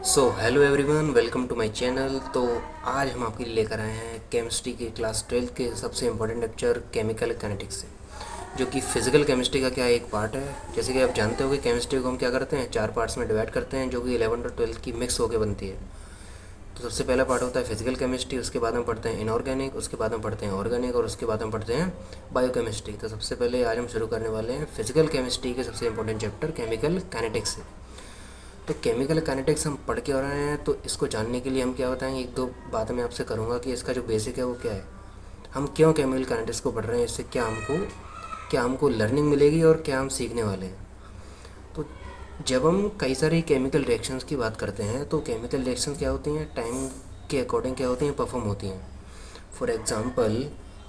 Hello everyone, welcome to my channel. तो आज हम आपके लिए लेकर आए हैं केमिस्ट्री के क्लास 12 के सबसे इम्पोर्टेंट लेक्चर केमिकल काइनेटिक्स से, जो कि फिजिकल केमिस्ट्री का क्या एक पार्ट है। जैसे कि आप जानते हो कि केमिस्ट्री को हम क्या करते हैं, 4 पार्ट्स में डिवाइड करते हैं, जो कि 11 और 12 की मिक्स होकर बनती है। तो सबसे पहला पार्ट होता है फिजिकल केमिस्ट्री, उसके बाद हम पढ़ते हैं इनऑर्गेनिक, उसके बाद हम पढ़ते हैं ऑर्गेनिक और उसके बाद हम पढ़ते हैं बायोकेमिस्ट्री। तो सबसे पहले आज हम शुरू करने वाले हैं फिजिकल केमिस्ट्री के सबसे इंपॉर्टेंट चैप्टर केमिकल काइनेटिक्स से। तो केमिकल काइनेटिक्स हम पढ़ के आ रहे हैं, तो इसको जानने के लिए हम क्या बताएंगे, एक दो बातें मैं आपसे करूँगा कि इसका जो बेसिक है वो क्या है, हम क्यों केमिकल काइनेटिक्स को पढ़ रहे हैं, इससे क्या हमको लर्निंग मिलेगी और क्या हम सीखने वाले हैं। तो जब हम कई सारी केमिकल रिएक्शंस की बात करते हैं, तो केमिकल रिएक्शंस क्या होती हैं, टाइम के अकॉर्डिंग क्या होती हैं, परफॉर्म होती हैं। फॉर एग्ज़ाम्पल,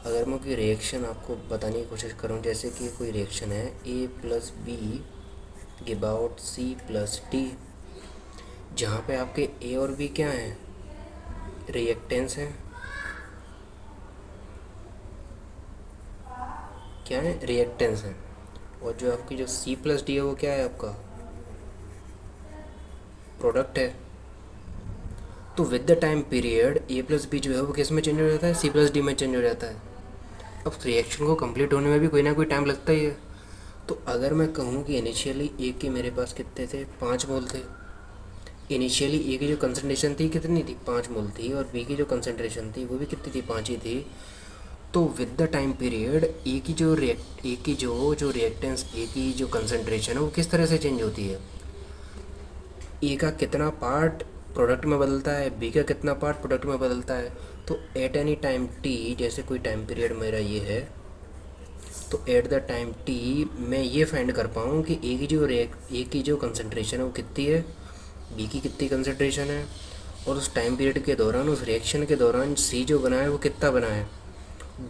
अगर मैं कोई रिएक्शन आपको बताने की कोशिश करूँ, जैसे कि कोई रिएक्शन है A+B गिव आउट C+D, जहाँ पे आपके ए और बी क्या हैं, रिएक्टेंस हैं, क्या है, रिएक्टेंस हैं। और जो आपकी जो C+D है वो क्या है, आपका प्रोडक्ट है। तो with the time period A+B जो है वो किस में चेंज हो जाता है, C+D में चेंज हो जाता है। अब रिएक्शन को कंप्लीट होने में भी कोई ना कोई टाइम लगता ही है। तो अगर मैं कहूँ कि इनिशियली ए के मेरे पास कितने थे, 5 मोल थे। इनिशियली ए की जो कंसनट्रेशन थी कितनी थी, 5 मोल थी, और बी की जो कंसनट्रेशन थी वो भी कितनी थी, 5 ही थी। तो विद द टाइम पीरियड ए की जो रिएक्टेंस, ए की जो कंसनट्रेशन है वो किस तरह से चेंज होती है, ए का कितना पार्ट प्रोडक्ट में बदलता है, बी का कितना पार्ट प्रोडक्ट में बदलता है। तो एट एनी टाइम टी, जैसे कोई टाइम पीरियड मेरा ये है, तो एट द टाइम टी मैं ये फाइंड कर पाऊँ कि ए की जो कंसनट्रेशन है वो कितनी है, बी की कितनी कंसनट्रेशन है, और उस टाइम पीरियड के दौरान, उस रिएक्शन के दौरान सी जो बना है वो कितना बना है,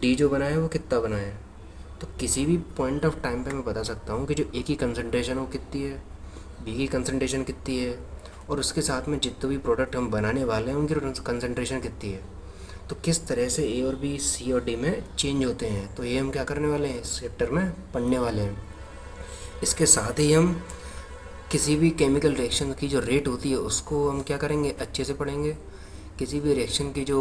डी जो बना है वो कितना बना है। तो किसी भी पॉइंट ऑफ टाइम पे मैं बता सकता हूँ कि जो ए की कंसनट्रेशन वो कितनी है, बी की कंसनट्रेशन कितनी है, और उसके साथ में जितने भी प्रोडक्ट हम बनाने वाले हैं उनकी कंसनट्रेशन कितनी है। तो किस तरह से ए और बी, सी और डी में चेंज होते हैं, तो ये हम क्या करने वाले हैं, इस चैप्टर में पढ़ने वाले हैं। इसके साथ ही हम किसी भी केमिकल रिएक्शन की जो रेट होती है उसको हम क्या करेंगे, अच्छे से पढ़ेंगे। किसी भी रिएक्शन की जो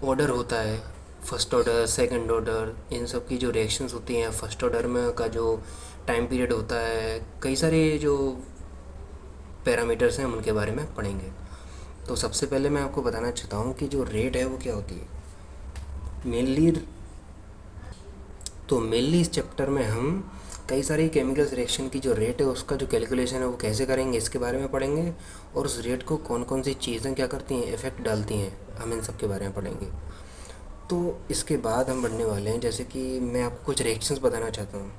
ऑर्डर होता है, फर्स्ट ऑर्डर, सेकंड ऑर्डर, इन सब की जो रिएक्शंस होती हैं, फर्स्ट ऑर्डर में का जो टाइम पीरियड होता है, कई सारे जो पैरामीटर्स हैं हम उनके बारे में पढ़ेंगे। तो सबसे पहले मैं आपको बताना चाहता हूँ कि जो रेट है वो क्या होती है। मेनली मेनली इस चैप्टर में हम कई सारी केमिकल रिएक्शन की जो रेट है उसका जो कैलकुलेशन है वो कैसे करेंगे, इसके बारे में पढ़ेंगे। और उस रेट को कौन कौन सी चीज़ें क्या करती हैं, इफ़ेक्ट डालती हैं, हम इन सब के बारे में पढ़ेंगे। तो इसके बाद हम बढ़ने वाले हैं, जैसे कि मैं आपको कुछ रिएक्शंस बताना चाहता हूँ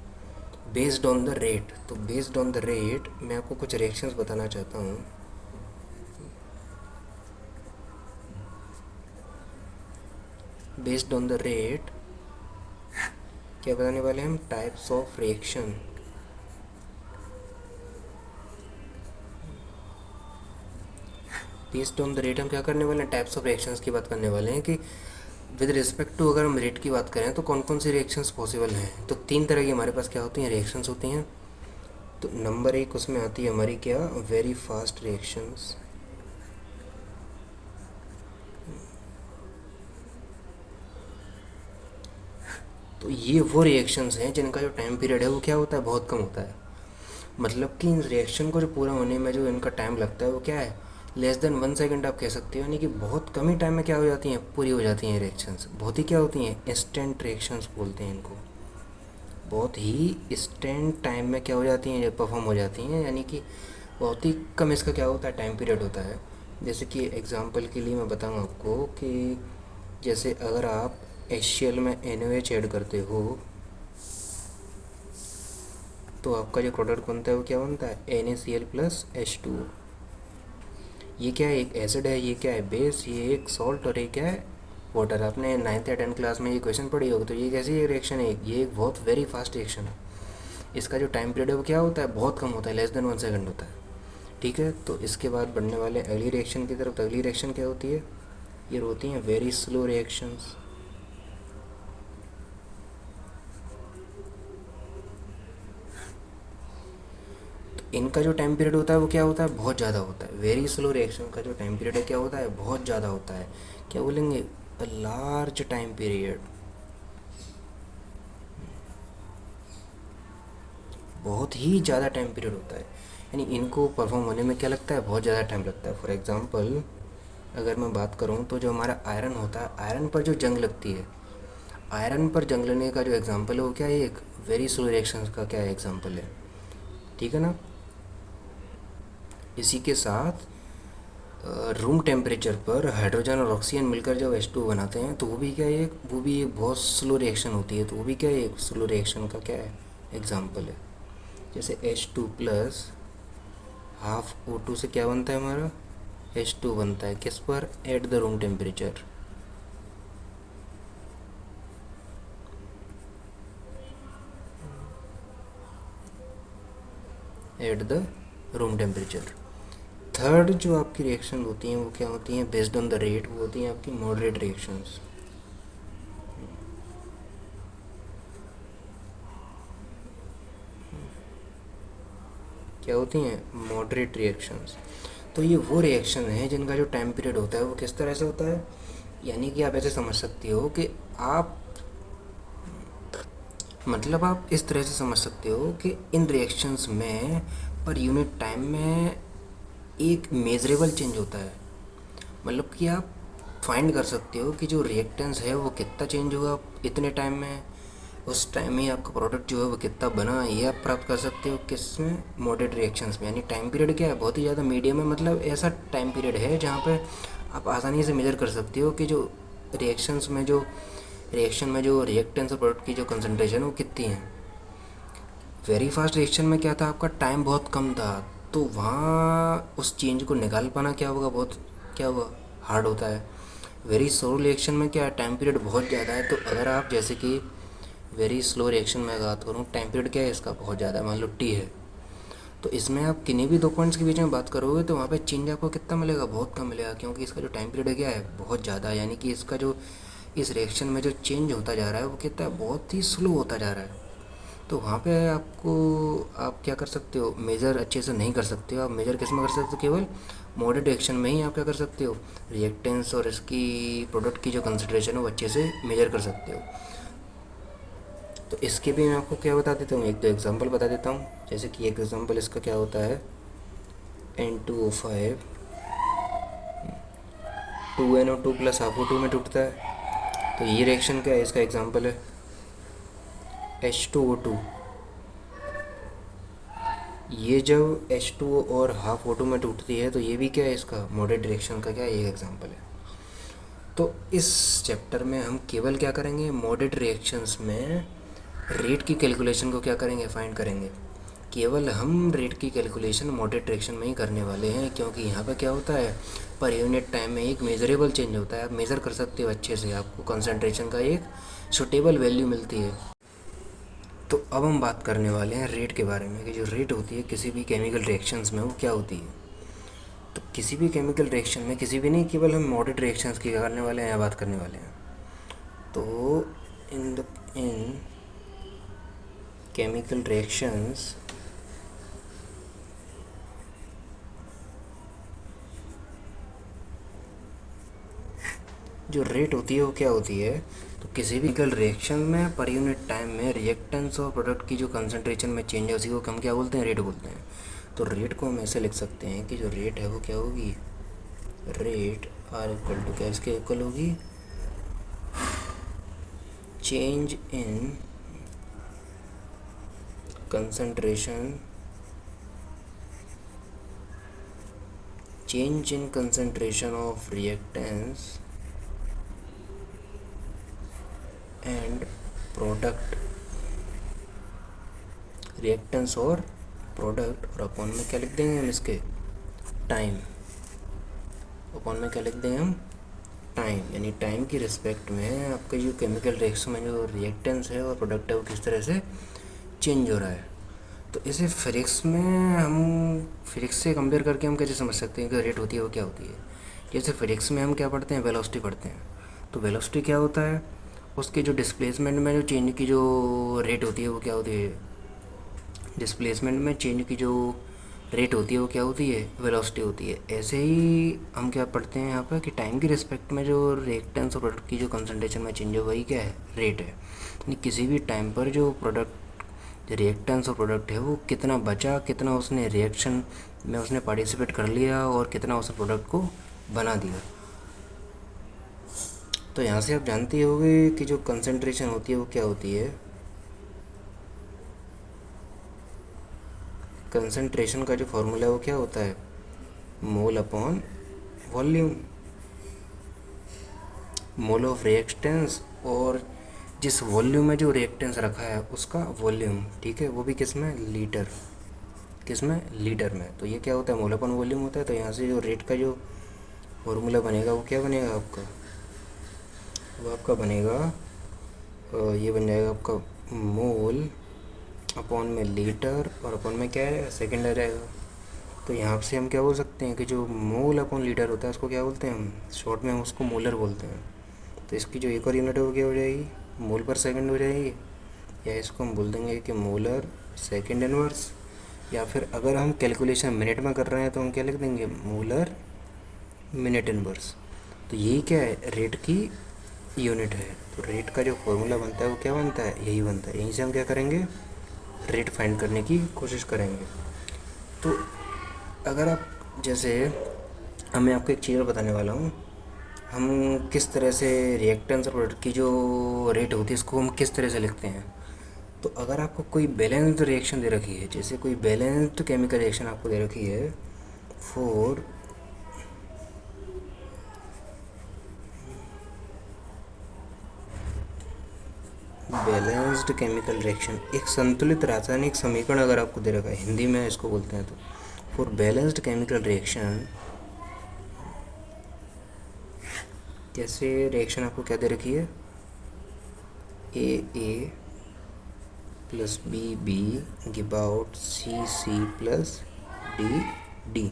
बेस्ड ऑन द रेट। तो बेस्ड ऑन द रेट मैं आपको कुछ रिएक्शंस बताना चाहता हूँ। बेस्ड ऑन द रेट क्या बताने वाले हैं हम, types of reaction. Based on the rate हम क्या करने वाले हैं, टाइप्स ऑफ रिएक्शंस की बात करने वाले हैं कि विद रिस्पेक्ट टू, अगर हम रेट की बात करें तो कौन कौन सी रिएक्शंस पॉसिबल हैं। तो 3 तरह की हमारे पास क्या होती हैं, रिएक्शंस होती हैं। तो नंबर 1 उसमें आती है हमारी क्या, वेरी फास्ट रिएक्शंस। तो ये वो रिएक्शंस हैं जिनका जो टाइम पीरियड है वो क्या होता है, बहुत कम होता है। मतलब कि इन रिएक्शन को जो पूरा होने में जो इनका टाइम लगता है वो क्या है, लेस देन 1 सेकेंड आप कह सकते हो। यानी कि बहुत कम ही टाइम में क्या हो जाती हैं, पूरी हो जाती हैं रिएक्शंस। बहुत ही क्या होती हैं, इंस्टेंट रिएक्शंस बोलते हैं इनको। बहुत ही इंस्टेंट टाइम में क्या हो जाती हैं, परफॉर्म हो जाती हैं। यानी कि बहुत ही कम इसका क्या होता है, टाइम पीरियड होता है। जैसे कि एग्जांपल के लिए मैं बताऊँ आपको कि जैसे अगर आप HCl में NaOH ऐड करते हो तो आपका जो प्रोडक्ट बनता है वो क्या बनता है, NaCl+H2O। ये क्या है, एक एसिड है, ये क्या है, बेस, ये एक सॉल्ट, और ये क्या है, वाटर। आपने 9th या 10th क्लास में ये क्वेश्चन पढ़ी होगी। तो ये कैसी रिएक्शन है, ये एक बहुत वेरी फास्ट रिएक्शन है। इसका जो टाइम पीरियड है वो क्या होता है, बहुत कम होता है, लेस देन 1 सेकेंड होता है। ठीक है, तो इसके बाद बढ़ने वाले अगली रिएक्शन की तरफ। तो अगली रिएक्शन क्या होती है, ये होती हैं वेरी स्लो रिएक्शंस। इनका जो टाइम पीरियड होता है वो क्या होता है, बहुत ज़्यादा होता है। वेरी स्लो रिएक्शन का जो टाइम पीरियड है क्या होता है, बहुत ज़्यादा होता है। क्या बोलेंगे, अ लार्ज टाइम पीरियड, बहुत ही ज़्यादा टाइम पीरियड होता है। यानी इनको परफॉर्म होने में क्या लगता है, बहुत ज़्यादा टाइम लगता है। फॉर एग्ज़ाम्पल अगर मैं बात करूँ तो जो हमारा आयरन होता है, आयरन पर जो जंग लगती है, आयरन पर जंग लगने का जो एग्ज़ाम्पल है वो क्या है, एक वेरी स्लो रिएक्शन का क्या एग्ज़ाम्पल है, ठीक है ना। इसी के साथ रूम टेम्परेचर पर हाइड्रोजन और ऑक्सीजन मिलकर जब H2 बनाते हैं तो वो भी क्या है, वो भी एक बहुत स्लो रिएक्शन होती है। तो वो भी क्या है, एक स्लो रिएक्शन का क्या है, एग्ज़ाम्पल है। जैसे H2 प्लस हाफ O2 से क्या बनता है हमारा, H2 बनता है किस पर, at the room temperature. At the room temperature. Third जो आपकी रिएक्शन होती हैं वो क्या होती हैं, बेस्ड ऑन द रेट, वो होती हैं आपकी मॉडरेट रिएक्शंस। क्या होती हैं, मॉडरेट रिएक्शंस। तो ये वो रिएक्शन है जिनका जो टाइम पीरियड होता है वो किस तरह से होता है, यानी कि आप ऐसे समझ सकते हो कि आप, मतलब आप इस तरह से समझ सकते हो कि इन रिएक्शंस में पर यूनिट टाइम में एक मेजरेबल चेंज होता है। मतलब कि आप फाइंड कर सकते हो कि जो रिएक्टेंस है वो कितना चेंज हुआ इतने टाइम में, उस टाइम में आपका प्रोडक्ट जो है वो कितना बना, ये आप प्राप्त कर सकते हो किस में, मॉडरेट रिएक्शंस में। यानी टाइम पीरियड क्या है, बहुत ही ज़्यादा मीडियम है, मतलब ऐसा टाइम पीरियड है जहाँ पे आप आसानी से मेजर कर सकते हो कि जो रिएक्शंस में जो रिएक्शन में जो रिएक्टेंस और प्रोडक्ट की जो कंसनट्रेशन वो कितनी है। वेरी फास्ट रिएक्शन में क्या था, आपका टाइम बहुत कम था, तो वहाँ उस चेंज को निकाल पाना क्या होगा, बहुत क्या होगा, हार्ड होता है। वेरी स्लो रिएक्शन में क्या है, टाइम पीरियड बहुत ज़्यादा है। तो अगर आप जैसे कि वेरी स्लो रिएक्शन में बात करूँ, टाइम पीरियड क्या है इसका, बहुत ज़्यादा, मान लो टी है, तो इसमें आप किन्हीं भी दो पॉइंट्स के बीच में बात करोगे तो वहाँ पे चेंज आपको कितना मिलेगा, बहुत कम मिलेगा, क्योंकि इसका जो टाइम पीरियड है क्या है, बहुत ज़्यादा है। यानी कि इसका जो इस रिएक्शन में जो चेंज होता जा रहा है वो कितना है, बहुत ही स्लो होता जा रहा है। तो वहाँ पे आपको, आप क्या कर सकते हो, मेज़र अच्छे से नहीं कर सकते हो। आप मेज़र किस में कर सकते हो, केवल मॉडरेट रिएक्शन में ही आप क्या कर सकते हो, रिएक्टेंस और इसकी प्रोडक्ट की जो कंसनट्रेशन है वो अच्छे से मेजर कर सकते हो। तो इसके भी मैं आपको क्या बता देता हूँ, एक दो एग्जांपल बता देता हूँ। जैसे कि एक एग्जांपल इसका क्या होता है, N2O5 2NO2 plus half O2 में टूटता है। तो ये रिएक्शन क्या है, इसका एग्जांपल है H2O2। ये जब H2O और हाफ O2 में टूटती है तो ये भी क्या है, इसका मॉडरेट रिएक्शन का क्या है, एक एग्जांपल है। तो इस चैप्टर में हम केवल क्या करेंगे, मॉडरेट रिएक्शंस में रेट की कैलकुलेशन को क्या करेंगे, फाइंड करेंगे। केवल हम रेट की कैलकुलेशन मॉडरेट रिएक्शन में ही करने वाले हैं, क्योंकि यहाँ पे क्या होता है, पर यूनिट टाइम में एक मेजरेबल चेंज होता है। आप मेज़र कर सकते हो अच्छे से, आपको कंसंट्रेशन का एक सुटेबल वैल्यू मिलती है। तो अब हम बात करने वाले हैं रेट के बारे में, कि जो रेट होती है किसी भी केमिकल रिएक्शंस में वो क्या होती है। तो किसी भी केमिकल रिएक्शन में, किसी भी नहीं, केवल हम मॉडरेट रिएक्शंस की करने वाले हैं या बात करने वाले हैं। तो इन केमिकल रिएक्शंस जो रेट होती है वो क्या होती है, तो किसी भी केमिकल रिएक्शन में पर यूनिट टाइम में रिएक्टेंस और प्रोडक्ट की जो कंसंट्रेशन में चेंज है उसी को हम क्या बोलते हैं, रेट बोलते हैं। तो रेट को हम ऐसे लिख सकते हैं कि जो रेट है वो क्या होगी, रेट आर इक्वल टू क्या, इसके इक्वल होगी change in concentration, change in concentration of reactants and product, reactance और प्रोडक्ट, और अपॉन में क्या लिख देंगे हम, इसके टाइम, अपॉन में क्या लिख देंगे हम, टाइम। यानी टाइम की रिस्पेक्ट में आपका जो केमिकल रिएक्शन में जो रिएक्टेंस है और प्रोडक्ट है वो किस तरह से चेंज हो रहा है। तो इसे फिजिक्स में हम, फिजिक्स से कंपेयर करके हम कैसे समझ सकते हैं कि रेट होती है वो क्या होती है। जैसे फिजिक्स में हम क्या पढ़ते हैं, वेलोसिटी पढ़ते हैं। तो वेलोसिटी क्या होता है, उसके जो डिस्प्लेसमेंट में जो चेंज की जो रेट होती है वो क्या होती है, डिस्प्लेसमेंट में चेंज की जो रेट होती है वो क्या होती है, वेलोसिटी होती है। ऐसे ही हम क्या पढ़ते हैं यहाँ पर कि टाइम की रिस्पेक्ट में जो रिएक्टेंस और प्रोडक्ट की जो कंसंट्रेशन में चेंज हो वही क्या है, रेट है। यानी किसी भी टाइम पर जो प्रोडक्ट, जो रिएक्टेंस और प्रोडक्ट है वो कितना बचा, कितना उसने रिएक्शन में उसने पार्टिसिपेट कर लिया और कितना उसने प्रोडक्ट को बना दिया। तो यहाँ से आप जानते होंगे कि जो कंसंट्रेशन होती है वो क्या होती है। कंसंट्रेशन का जो फॉर्मूला है वो क्या होता है, mole upon volume, mole of reactance और जिस वॉल्यूम में जो रिएक्टेंस रखा है उसका वॉल्यूम, ठीक है, वो भी किस में, लीटर, किस में, लीटर में। तो ये क्या होता है, मोल अपॉन वॉल्यूम होता है। तो यहाँ से जो रेट का जो फॉर्मूला बनेगा वो क्या बनेगा आपका, वो आपका बनेगा ये बन जाएगा आपका मोल अपॉन में लीटर और अपॉन में क्या है, सेकेंड आ जाएगा। तो यहाँ से हम क्या बोल सकते हैं कि जो मोल अपॉन लीटर होता है उसको क्या बोलते हैं हम, शॉर्ट में हम उसको मोलर बोलते हैं। तो इसकी जो एक और यूनिट है वो क्या हो जाएगी, मोल पर सेकंड हो जाएगी, या इसको हम बोल देंगे कि मोलर सेकंड इनवर्स, या फिर अगर हम कैलकुलेशन मिनट में कर रहे हैं तो हम क्या लिख देंगे, मोलर मिनट इनवर्स। तो यही क्या है, रेट की यूनिट है। तो रेट का जो फॉर्मूला बनता है वो क्या बनता है, यही बनता है। यहीं से हम क्या करेंगे, रेट फाइंड करने की कोशिश करेंगे। तो अगर आप जैसे, मैं आपको एक चीज़ और बताने वाला हूँ, हम किस तरह से रिएक्टेंस और प्रोडक्ट की जो रेट होती है इसको हम किस तरह से लिखते हैं। तो अगर आपको कोई बैलेंस्ड रिएक्शन दे रखी है, जैसे कोई बैलेंस्ड केमिकल रिएक्शन आपको दे रखी है फॉर बैलेंस्ड केमिकल रिएक्शन, एक संतुलित रासायनिक समीकरण अगर आपको दे रखा है, हिंदी में इसको बोलते हैं, तो फॉर बैलेंस्ड केमिकल रिएक्शन, जैसे रिएक्शन आपको क्या दे रखी है, A plus B give out C plus D,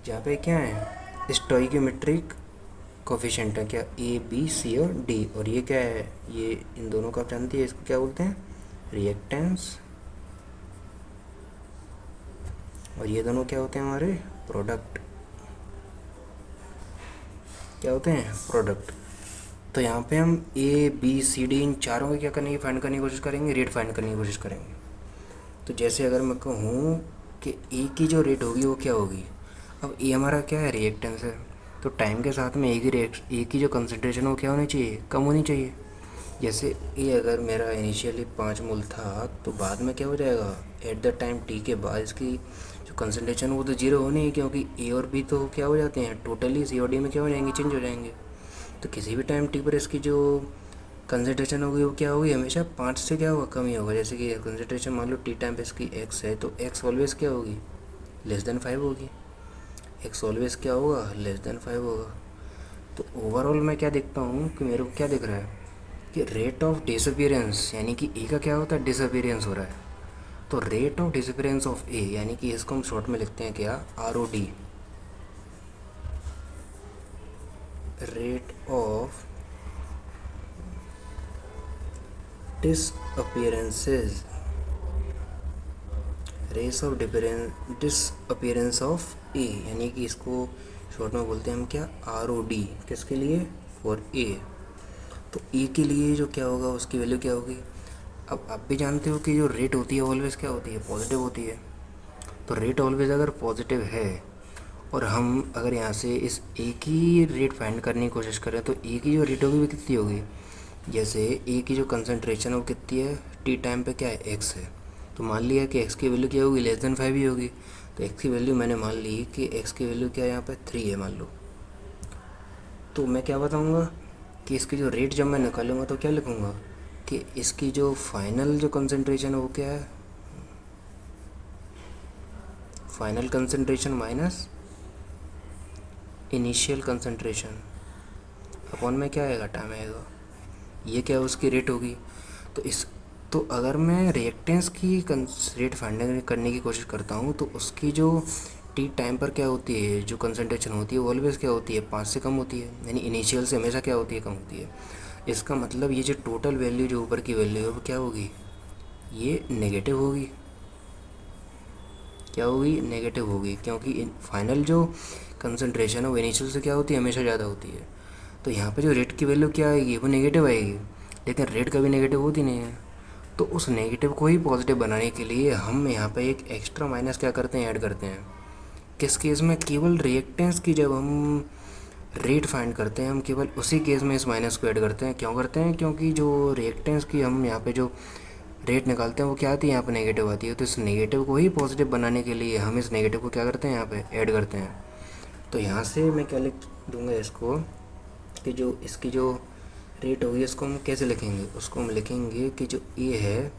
जहाँ पे क्या है, स्टोइकियोमेट्रिक कोफिशिएंट है क्या, ए बी सी और डी, और ये क्या है, ये इन दोनों का आप जानती है, इसको क्या बोलते हैं, रिएक्टेंस, और ये दोनों क्या होते हैं हमारे, प्रोडक्ट, क्या होते हैं, प्रोडक्ट। तो यहाँ पे हम ए बी सी डी इन चारों को क्या करने की, फाइंड करने की कोशिश करेंगे, रेट फाइंड करने की कोशिश करेंगे। तो जैसे अगर मैं कहूँ कि ए की जो रेट होगी वो क्या होगी, अब ए हमारा क्या है, रिएक्टेंस है, तो टाइम के साथ में ए की जो कंसनट्रेशन हो क्या होनी चाहिए, कम होनी चाहिए। जैसे ए अगर मेरा इनिशियली 5 मोल था तो बाद में क्या हो जाएगा, एट द टाइम टी के बाद इसकी जो कंसनट्रेशन वो तो जीरो होनी है, क्योंकि ए और बी तो क्या हो जाते हैं, टोटली सी और डी में क्या हो जाएंगे, चेंज हो जाएंगे। तो किसी भी टाइम टी पर इसकी जो कंसनट्रेशन होगी वो क्या होगी, हमेशा 5 से क्या होगा, कम ही होगा। जैसे कि कंसनट्रेशन मान लो टी टाइम पे इसकी एक्स है तो एक्स ऑलवेज क्या होगी, लेस देन 5 होगी, एक्स ऑलवेज क्या होगा, लेस देन 5 होगा। तो ओवरऑल मैं क्या देखता हूँ कि मेरे को क्या दिख रहा है कि रेट ऑफ डिसअपीयरेंस, यानी कि ए का क्या होता है, डिसअपीयरेंस हो रहा है। तो rate of disappearance of A, यानी कि इसको हम शॉर्ट में लिखते हैं क्या, R O D, rate of disappearances, rates of disappearance of A, यानी कि इसको शॉर्ट में बोलते हैं हम क्या, आर ओ डी, किसके लिए, फॉर ए। तो ए के लिए जो क्या होगा उसकी वैल्यू क्या होगी। अब आप भी जानते हो कि जो रेट होती है ऑलवेज क्या होती है, पॉजिटिव होती है। तो रेट ऑलवेज अगर पॉजिटिव है और हम अगर यहाँ से इस ए की रेट फाइंड करने की कोशिश करें तो ए की जो रेट होगी वो कितनी होगी, जैसे ए की जो कंसनट्रेशन है वो कितनी है, टी टाइम पे क्या है, एक्स है। तो मान लिया कि एक्स की वैल्यू क्या होगी, लेस देन 5 ही होगी। तो एक्स की वैल्यू मैंने मान ली कि एक्स की वैल्यू क्या है यहाँ पे 3 है मान लो। तो मैं क्या बताऊँगा कि इसकी जो रेट जब मैं निकालूंगा तो क्या लिखूँगा कि इसकी जो फाइनल जो कंसनट्रेशन है वो क्या है, final concentration minus initial concentration upon में क्या आएगा, टाइम आएगा। ये क्या उसकी रेट होगी। तो अगर मैं रिएक्टेंस की रेट फाइंड करने की कोशिश करता हूँ तो उसकी जो टी टाइम पर क्या होती है, जो कंसनट्रेशन होती है वो ऑलवेज क्या होती है, 5 से कम होती है, यानी इनिशियल से हमेशा क्या होती है, कम होती है। इसका मतलब ये जो टोटल वैल्यू जो ऊपर की वैल्यू है वो क्या होगी, ये नेगेटिव होगी। क्या होगी, नेगेटिव होगी, क्योंकि फाइनल जो कंसंट्रेशन है वो इनिशियल से क्या होती है, हमेशा ज़्यादा होती है। तो यहाँ पे जो रेट की वैल्यू क्या आएगी, वो नेगेटिव आएगी, लेकिन रेट कभी नेगेटिव होती नहीं है। तो उस नेगेटिव को ही पॉजिटिव बनाने के लिए हम यहाँ पे एक एक्स्ट्रा माइनस क्या करते हैं, ऐड करते हैं। किस केस में, केवल रिएक्टेंस की जब हम रेट फाइंड करते हैं, हम केवल उसी केस में इस माइनस को ऐड करते हैं। क्यों करते हैं, क्योंकि जो रिएक्टेंस की हम यहाँ पे जो रेट निकालते हैं वो क्या आती है, यहाँ पे नेगेटिव आती है। तो इस नेगेटिव को ही पॉजिटिव बनाने के लिए हम इस नेगेटिव को क्या करते हैं, यहाँ पे ऐड करते हैं। तो यहाँ से मैं क्या लिख दूँगा इसको, कि जो इसकी जो रेट होगी इसको हम कैसे लिखेंगे, उसको हम लिखेंगे कि जो ए है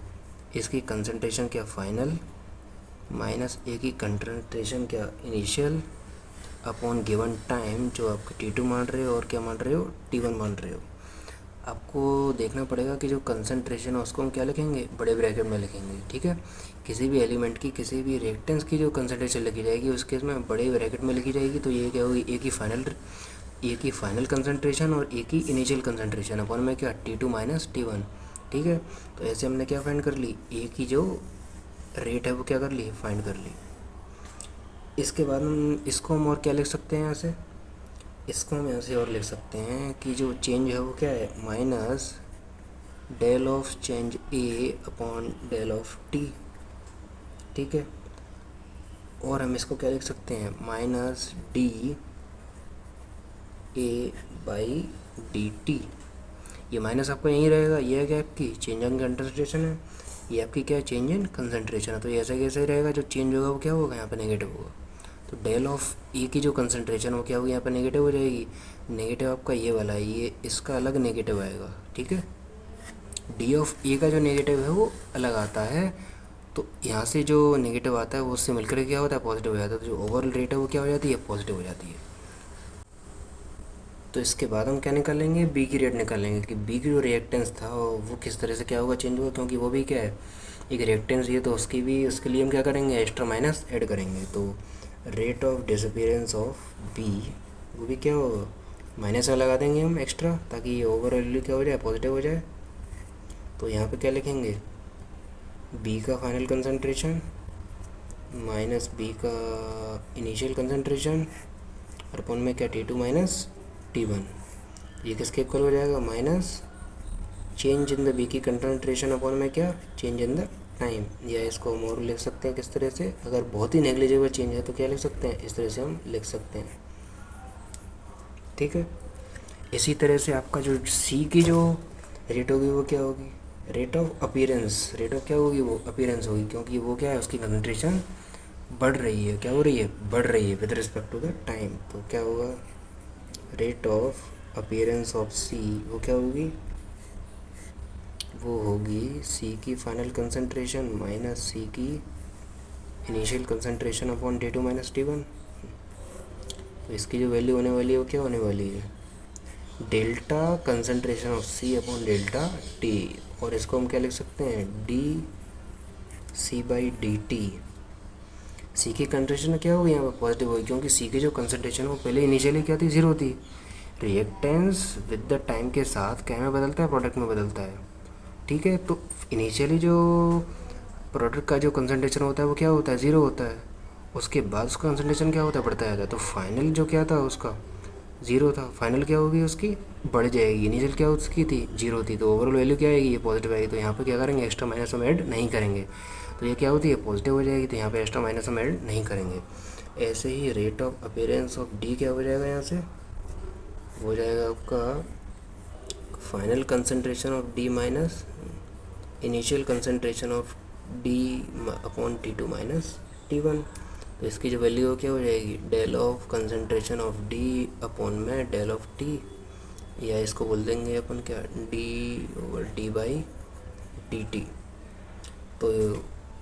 इसकी कंसंट्रेशन क्या फाइनल माइनस ए की कंसंट्रेशन क्या इनिशियल अपॉन गिवन टाइम, जो आप T2 मान रहे हो और क्या मान रहे हो, T1 मान रहे हो। आपको देखना पड़ेगा कि जो कंसंट्रेशन है उसको हम क्या लिखेंगे, बड़े ब्रैकेट में लिखेंगे, ठीक है। किसी भी एलिमेंट की, किसी भी रिएक्टेंस की जो कंसंट्रेशन लिखी जाएगी उस केस में बड़े ब्रैकेट में लिखी जाएगी। तो ये क्या होगी, ए की फाइनल कंसंट्रेशन और ए की इनिशियल कंसंट्रेशन अपॉन में क्या, T2 माइनस T1, ठीक है। तो ऐसे हमने क्या फाइंड कर ली, ए की जो रेट है वो क्या कर ली, फाइंड कर ली। इसके बाद हम और क्या लिख सकते हैं यहाँ से, इसको हम यहाँ से और लिख सकते हैं कि जो चेंज है वो क्या है, minus del of change A upon del of t, ठीक है। और हम इसको क्या लिख सकते हैं, minus d A by D t. ये माइनस आपका यहीं रहेगा, ये है क्या आपकी चेंज इन कंसंट्रेशन है, ये आपकी क्या है, चेंज इन कंसंट्रेशन है। तो ये ऐसा कैसे रहेगा, जो चेंज होगा वो क्या होगा, यहाँ पे नेगेटिव होगा। तो डेल ऑफ ए की जो कंसंट्रेशन वो क्या होगी, यहाँ पे नेगेटिव हो जाएगी। नेगेटिव आपका ये वाला है, ये इसका अलग नेगेटिव आएगा, ठीक है। डी ऑफ ए का जो नेगेटिव है वो अलग आता है। तो यहाँ से जो नेगेटिव आता है वो उससे मिलकर क्या होता है, पॉजिटिव हो जाता है। तो जो ओवरऑल रेट है वो क्या हो जाती है, पॉजिटिव हो जाती है। तो इसके बाद हम क्या निकालेंगे, बी की रेट निकालेंगे कि बी की जो रिएक्टेंस था वो किस तरह से क्या होगा, चेंज होगा, क्योंकि वो भी क्या है, एक रिएक्टेंस ये, तो उसके लिए हम क्या करेंगे, एक्स्ट्रा माइनस ऐड करेंगे। तो rate of disappearance of B, वो भी क्या होगा, माइनस में लगा देंगे हम एक्स्ट्रा, ताकि ये ओवरऑल वैल्यू क्या हो जाए, पॉजिटिव हो जाए। तो यहाँ पे क्या लिखेंगे, बी का फाइनल कंसंट्रेशन माइनस बी का इनिशियल कंसंट्रेशन और अपन में क्या, T2 माइनस T1। ये किसके इक्वल हो जाएगा, minus change in the B की कंसंट्रेशन अपॉन में क्या, चेंज इन द टाइम। या इसको हम और लिख सकते हैं किस तरह से, अगर बहुत ही नेग्लिजिबल चेंज है तो क्या लिख सकते हैं, इस तरह से हम लिख सकते हैं, ठीक है। इसी तरह से आपका जो सी की जो रेट होगी वो क्या होगी, rate of appearance, rate of क्या होगी, वो अपीयरेंस होगी, क्योंकि वो क्या है, उसकी कंसंट्रेशन बढ़ रही है, क्या हो रही है, बढ़ रही है with respect to the time. तो क्या होगा, rate of appearance of C वो क्या होगी, वो होगी सी की फाइनल कंसंट्रेशन माइनस सी की initial concentration upon T2 minus T1। तो इसकी जो वैल्यू होने वाली है वो क्या होने वाली है, delta concentration of C upon delta T. और इसको हम क्या लिख सकते हैं, D C by D T. C की कंसंट्रेशन क्या होगी, यहाँ पर पॉजिटिव होगी, क्योंकि सी की जो कंसंट्रेशन वो पहले इनिशियली क्या थी, जीरो थी। रिएक्टेंस विद द टाइम के साथ क्या में बदलता है, प्रोडक्ट में बदलता है, ठीक है। तो इनिशियली जो प्रोडक्ट का जो कंसंट्रेशन होता है वो क्या होता है, ज़ीरो होता है। उसके बाद उसका कंसंट्रेशन क्या होता है, बढ़ता जाता है। तो फाइनल जो क्या था उसका, ज़ीरो था, फाइनल क्या होगी उसकी, बढ़ जाएगी। इनिशियल क्या उसकी थी, जीरो थी, तो ओवरऑल वैल्यू क्या आएगी, ये पॉजिटिव आएगी। तो यहाँ पे क्या करेंगे, एक्स्ट्रा माइनस हम ऐड नहीं करेंगे। तो ये क्या होती है, पॉजिटिव हो जाएगी, तो यहाँ पे एक्स्ट्रा माइनस हम ऐड नहीं करेंगे। ऐसे ही rate of appearance of D क्या हो जाएगा, यहाँ से हो जाएगा आपका final concentration of D minus initial concentration of D upon T2 minus T1। तो इसकी जो वैल्यू क्या हो जाएगी, del of concentration of D upon में डेल ऑफ टी, या इसको बोल देंगे अपन क्या, D over D by D T. तो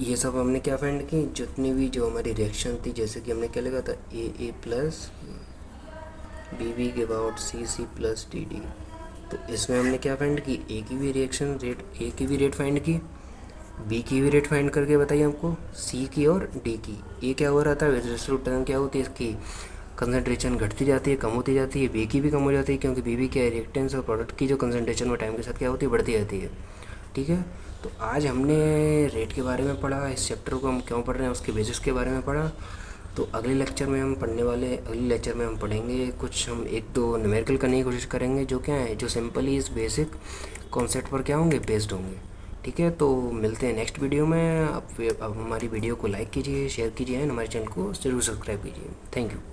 ये सब हमने क्या फाइंड की, जितनी भी जो हमारी रिएक्शन थी, जैसे कि हमने क्या लिखा था, A plus B give out C plus D. तो इसमें हमने क्या फाइंड की, ए की भी रिएक्शन रेट, ए की भी रेट फाइंड की, बी की भी रेट फाइंड करके बताइए हमको, सी की और डी की। ए क्या हो रहा था, विद रिस्पेक्ट टू टाइम क्या होती है, इसकी कंसंट्रेशन घटती जाती है, कम होती जाती है। बी की भी कम हो जाती है, क्योंकि बी भी क्या है, रिएक्टेंस और प्रोडक्ट की जो कंसंट्रेशन वो टाइम के साथ क्या होती है, बढ़ती जाती है, ठीक है। तो आज हमने रेट के बारे में पढ़ा, इस चैप्टर को हम क्यों पढ़ रहे हैं उसके बेसिस के बारे में पढ़ा। तो अगले लेक्चर में हम पढ़ेंगे कुछ, हम एक दो न्यूमेरिकल करने की कोशिश करेंगे जो क्या है, जो सिंपली इस बेसिक कॉन्सेप्ट पर क्या होंगे, बेस्ड होंगे। ठीक है, तो मिलते हैं नेक्स्ट वीडियो में। अब हमारी वीडियो को लाइक कीजिए, शेयर कीजिए एंड हमारे चैनल को ज़रूर सब्सक्राइब कीजिए। Thank you.